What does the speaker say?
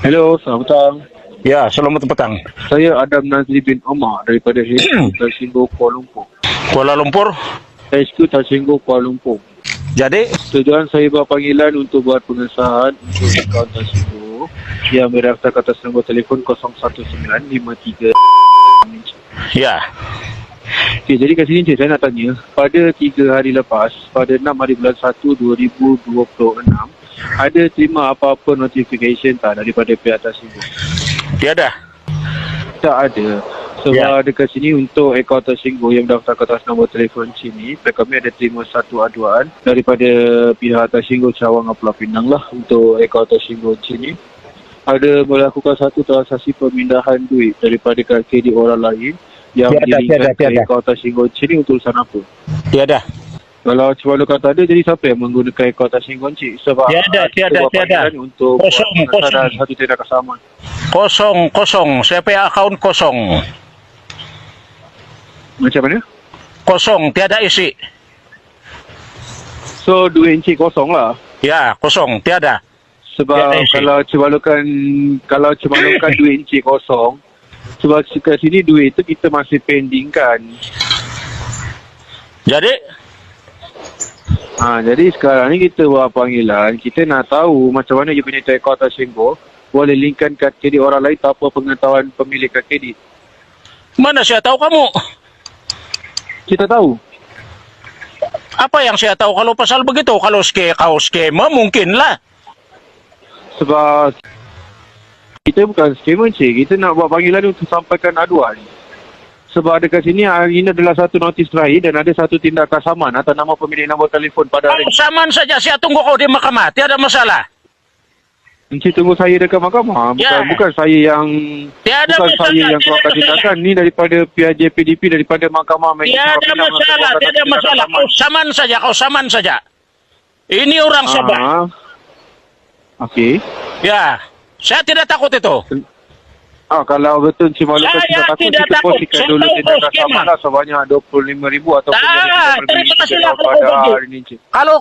Hello, selamat petang. Ya, selamat petang. Saya Adam Nazri bin Omar daripada HQ Tersinggung Kuala Lumpur. Kuala Lumpur. HQ Tersinggung Kuala Lumpur. Jadi, Tujuan saya buat panggilan untuk buat pengesahan untuk akaun Tersinggung yang berdaftar atas nombor telefon 01953. ya, Okey, jadi kat sini saya nak tanya, pada 3 hari lepas, pada 6 hari bulan 1 2026, ada terima apa-apa notification tak daripada pihak Tersinggung? tiada. Tak ada. Sebab Ya. dekat sini untuk akaun Tersinggung yang mendaftar ke atas nombor telefon sini, kami ada terima satu aduan daripada pihak Tersinggung Cawang Pulau Pinang lah untuk akaun Tersinggung sini. Ada melakukan satu transaksi pemindahan duit daripada kad kredit orang lain yang dilingkan ke akaun Tersinggung sini untuk urusan apa? Tiada. Kalau Cik kata ada, jadi siapa yang menggunakan akaun Tersinggung Cik? Sebab Tiada. kita buat panggilan untuk Kosong. pengesahan satu tindakan saman. Kosong. Saya punya akaun kosong. Macam mana? Kosong, tiada isi. So, duit Encik kosong lah. Ya, kosong, tiada. Sebab Ya, kalau cemalukan duit Encik kosong, sebab kat sini duit tu kita masih pending kan. Jadi sekarang ni kita buat panggilan, kita nak tahu macam mana dia punya akaun Tersinggung boleh linkkan kad kredit orang lain tanpa pengetahuan pemilik kad kredit. Mana saya tahu kamu? Kita tahu. Apa yang saya tahu kalau pasal begitu? Kalau skema mungkinlah. Sebab kita bukan scammer Cik, kita nak buat panggilan untuk sampaikan aduan. Sebab dekat sini hari ini adalah satu notis terakhir dan ada satu tindakan saman atas nama pemilik nombor telefon pada hari Kalau saman saja, saya tunggu kau di mahkamah. Tiada masalah. Encik tunggu saya dekat mahkamah. Bukan saya yang Tiada bukan masalah, saya yang tiada keluarkan masalah. tindakan ni daripada pihak JPDP, daripada mahkamah. Tiada masalah. Kau saman saja. Ini orang Sabah. Okey. Ya, saya tidak takut itu. Kalau betul Encik Malukan Saya tidak takut, tidak kita takut. posisikan Saya dulu tahu tindakan kau saman skema. lah sebanyak 25,000 ataupun Terima kasih lah pada kalau hari begitu. ini Encik. Kalau